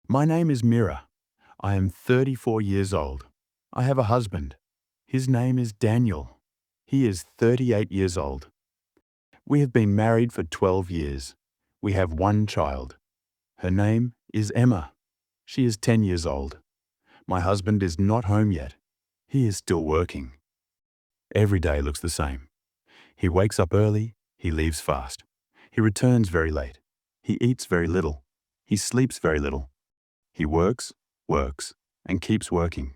My name is Mira. I am 34 years old. I have a husband. His name is Daniel. He is 38 years old. We have been married for 12 years. We have one child. Her name is Emma. She is 10 years old. My husband is not home yet. He is still working. Every day looks the same. He wakes up early, he leaves fast. He returns very late. He eats very little. He sleeps very little. He works, and keeps working.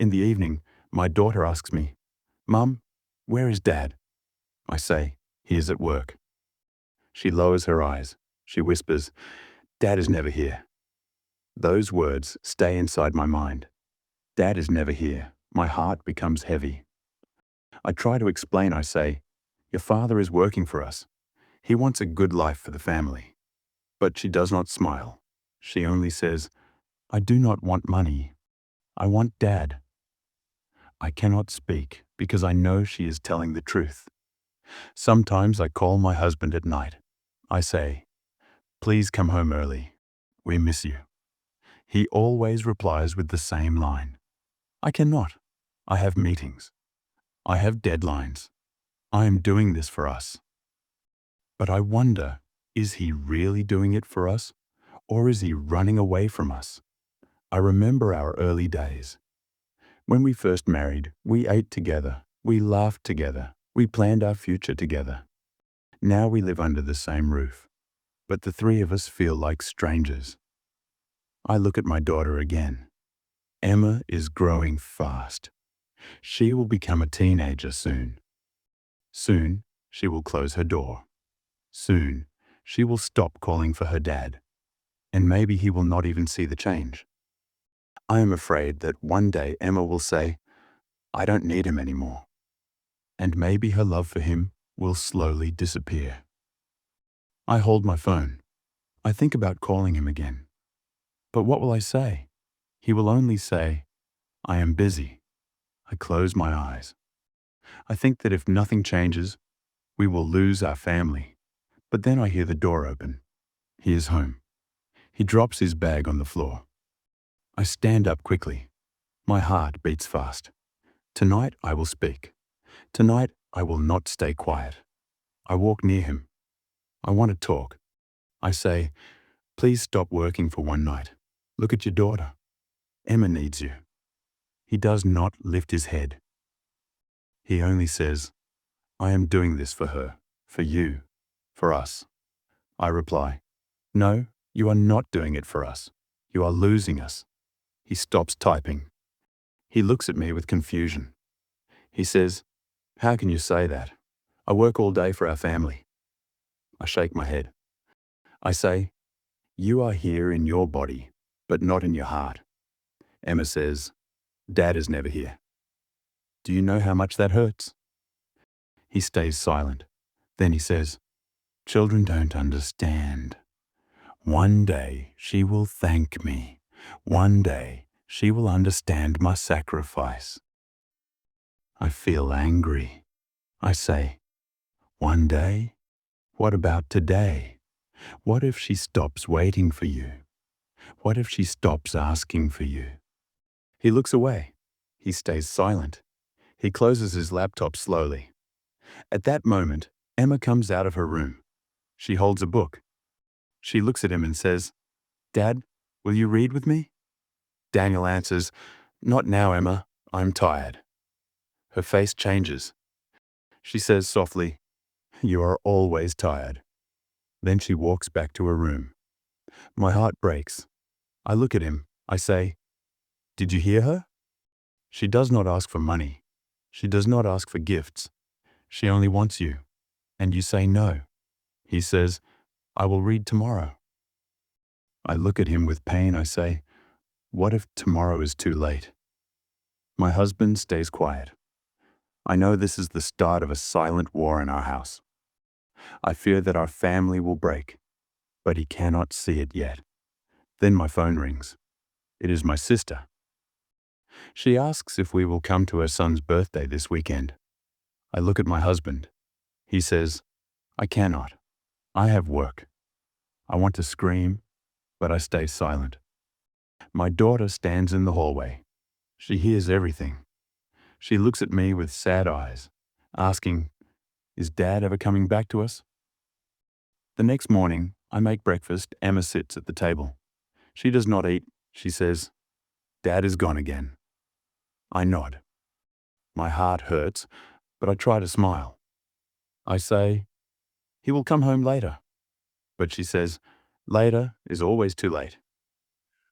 In the evening, my daughter asks me, "Mum, where is Dad?" I say, "He is at work." She lowers her eyes. She whispers, "Dad is never here." Those words stay inside my mind. Dad is never here. My heart becomes heavy. I try to explain. I say, "Your father is working for us. He wants a good life for the family." But she does not smile. She only says, "I do not want money. I want Dad." I cannot speak because I know she is telling the truth. Sometimes I call my husband at night. I say, "Please come home early. We miss you." He always replies with the same line. "I cannot. I have meetings. I have deadlines. I am doing this for us." But I wonder, is he really doing it for us? Or is he running away from us? I remember our early days. When we first married, we ate together, we laughed together, we planned our future together. Now we live under the same roof, but the three of us feel like strangers. I look at my daughter again. Emma is growing fast. She will become a teenager soon. Soon, she will close her door. Soon, she will stop calling for her dad, and maybe he will not even see the change. I am afraid that one day Emma will say, "I don't need him anymore." And maybe her love for him will slowly disappear. I hold my phone. I think about calling him again. But what will I say? He will only say, "I am busy." I close my eyes. I think that if nothing changes, we will lose our family. But then I hear the door open. He is home. He drops his bag on the floor. I stand up quickly. My heart beats fast. Tonight I will speak. Tonight I will not stay quiet. I walk near him. I want to talk. I say, "Please stop working for one night. Look at your daughter. Emma needs you." He does not lift his head. He only says, "I am doing this for her, for you, for us." I reply, "No, you are not doing it for us. You are losing us." He stops typing. He looks at me with confusion. He says, "How can you say that? I work all day for our family." I shake my head. I say, "You are here in your body, but not in your heart." Emma says, "Dad is never here." Do you know how much that hurts? He stays silent. Then he says, "Children don't understand. One day she will thank me. One day she will understand my sacrifice." I feel angry. I say, "One day? What about today? What if she stops waiting for you? What if she stops asking for you?" He looks away. He stays silent. He closes his laptop slowly. At that moment, Emma comes out of her room. She holds a book. She looks at him and says, "Dad, will you read with me?" Daniel answers, "Not now, Emma. I'm tired." Her face changes. She says softly, "You are always tired." Then she walks back to her room. My heart breaks. I look at him. I say, "Did you hear her? She does not ask for money. She does not ask for gifts. She only wants you. And you say no." He says, "I will read tomorrow." I look at him with pain. I say, "What if tomorrow is too late?" My husband stays quiet. I know this is the start of a silent war in our house. I fear that our family will break, but he cannot see it yet. Then my phone rings. It is my sister. She asks if we will come to her son's birthday this weekend. I look at my husband. He says, "I cannot. I have work." I want to scream, but I stay silent. My daughter stands in the hallway. She hears everything. She looks at me with sad eyes, asking, "Is Dad ever coming back to us?" The next morning, I make breakfast. Emma sits at the table. She does not eat. She says, "Dad is gone again." I nod. My heart hurts, but I try to smile. I say, "He will come home later." But she says, "Later is always too late."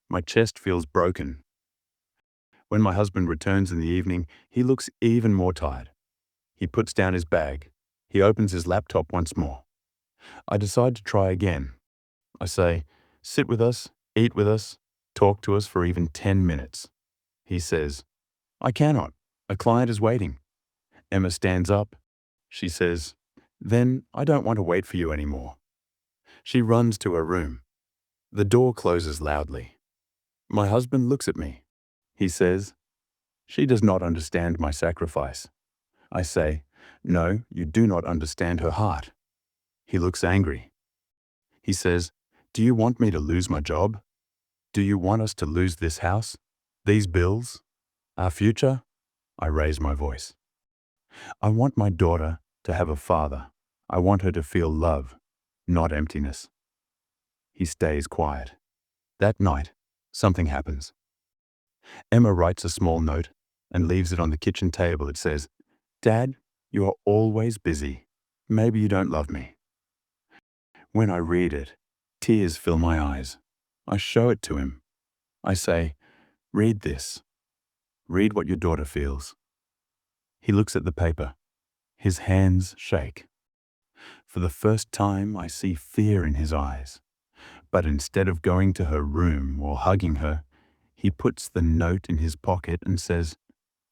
My chest feels broken. When my husband returns in the evening, he looks even more tired. He puts down his bag. He opens his laptop once more. I decide to try again. I say, "Sit with us, eat with us, talk to us for even 10 minutes. He says, "I cannot. A client is waiting." Emma stands up. She says, "Then I don't want to wait for you anymore." She runs to her room. The door closes loudly. My husband looks at me. He says, "She does not understand my sacrifice." I say, "No, you do not understand her heart." He looks angry. He says, "Do you want me to lose my job? Do you want us to lose this house, these bills, our future?" I raise my voice. I want my daughter to have a father. I want her to feel love, not emptiness. He stays quiet. That night, something happens. Emma writes a small note and leaves it on the kitchen table. It says, "Dad, you are always busy. Maybe you don't love me." When I read it, tears fill my eyes. I show it to him. I say, "Read this. Read what your daughter feels." He looks at the paper. His hands shake. For the first time, I see fear in his eyes. But instead of going to her room or hugging her, he puts the note in his pocket and says,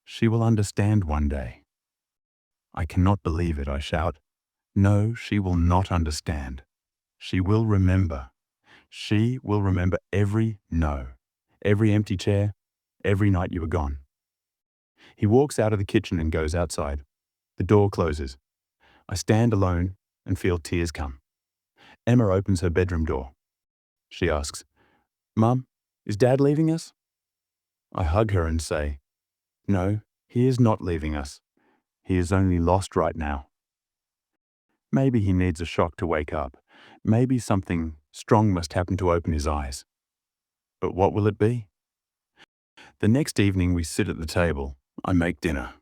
"She will understand one day." I cannot believe it, I shout. "No, she will not understand. She will remember. She will remember every no, every empty chair, every night you were gone." He walks out of the kitchen and goes outside. The door closes. I stand alone and feel tears come. Emma opens her bedroom door. She asks, "Mum, is Dad leaving us?" I hug her and say, "No, he is not leaving us. He is only lost right now. Maybe he needs a shock to wake up. Maybe something strong must happen to open his eyes. But what will it be?" The next evening we sit at the table. I make dinner.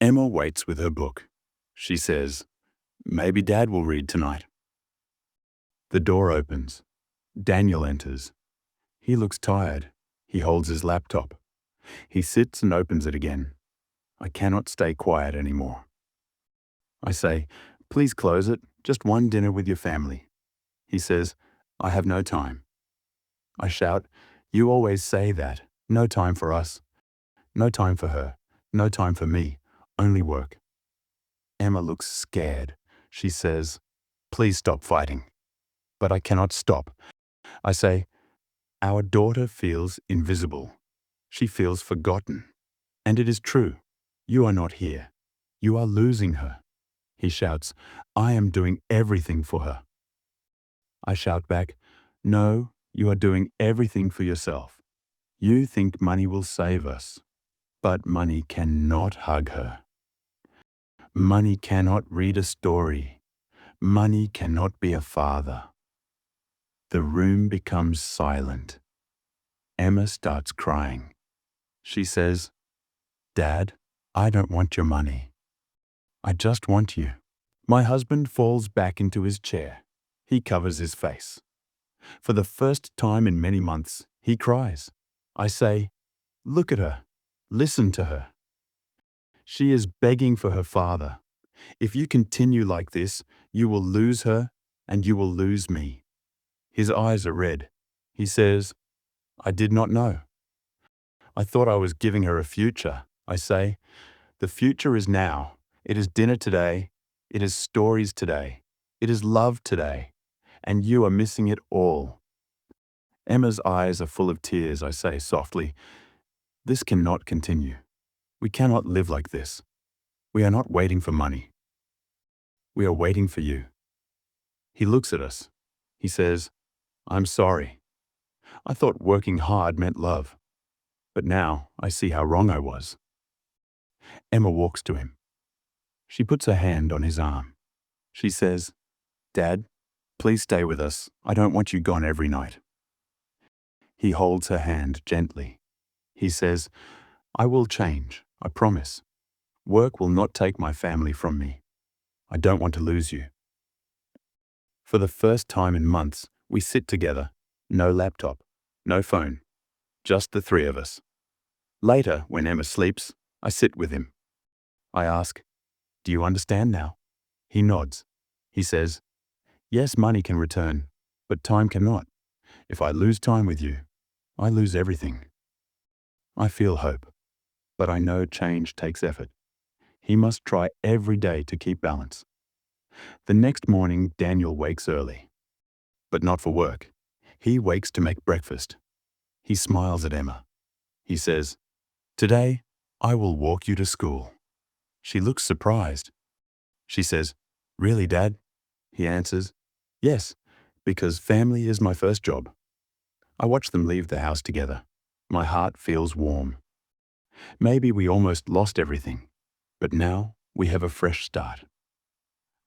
Emma waits with her book. She says, "Maybe Dad will read tonight." The door opens. Daniel enters. He looks tired. He holds his laptop. He sits and opens it again. I cannot stay quiet anymore. I say, "Please close it. Just one dinner with your family." He says, "I have no time." I shout, "You always say that. No time for us. No time for her. No time for me. Only work." Emma looks scared. She says, "Please stop fighting." But I cannot stop. I say, "Our daughter feels invisible. She feels forgotten." And it is true. You are not here. You are losing her. He shouts, "I am doing everything for her." I shout back, "No, you are doing everything for yourself. You think money will save us. But money cannot hug her. Money cannot read a story. Money cannot be a father." The room becomes silent. Emma starts crying. She says, "Dad, I don't want your money. I just want you." My husband falls back into his chair. He covers his face. For the first time in many months, he cries. I say, "Look at her. Listen to her. She is begging for her father. If you continue like this, you will lose her and you will lose me." His eyes are red. He says, "I did not know. I thought I was giving her a future." I say, "The future is now. It is dinner today. It is stories today. It is love today. And you are missing it all." Emma's eyes are full of tears. I say softly, "This cannot continue. We cannot live like this. We are not waiting for money. We are waiting for you." He looks at us. He says, "I'm sorry. I thought working hard meant love, but now I see how wrong I was. Emma walks to him. She puts her hand on his arm. She says, "Dad, please stay with us. I don't want you gone every night." He holds her hand gently. He says, "I will change, I promise. Work will not take my family from me. I don't want to lose you." For the first time in months, we sit together. No laptop, no phone, just the three of us. Later, when Emma sleeps, I sit with him. I ask, "Do you understand now?" He nods. He says, "Yes, money can return, but time cannot. If I lose time with you, I lose everything." I feel hope, but I know change takes effort. He must try every day to keep balance. The next morning, Daniel wakes early, but not for work. He wakes to make breakfast. He smiles at Emma. He says, "Today, I will walk you to school." She looks surprised. She says, "Really, Dad?" He answers, "Yes, because family is my first job." I watch them leave the house together. My heart feels warm. Maybe we almost lost everything, but now we have a fresh start.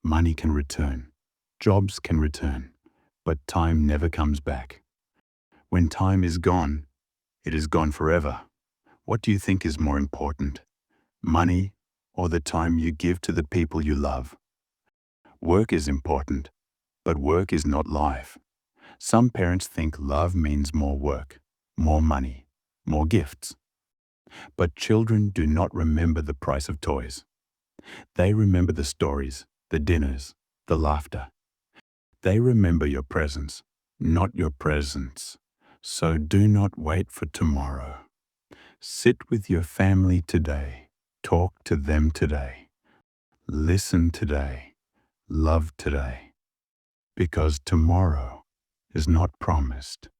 Money can return, jobs can return, but time never comes back. When time is gone, it is gone forever. What do you think is more important? Money or the time you give to the people you love? Work is important, but work is not life. Some parents think love means more work, more money, more gifts. But children do not remember the price of toys. They remember the stories, the dinners, the laughter. They remember your presence, not your presents. So do not wait for tomorrow. Sit with your family today. Talk to them today. Listen today. Love today. Because tomorrow is not promised.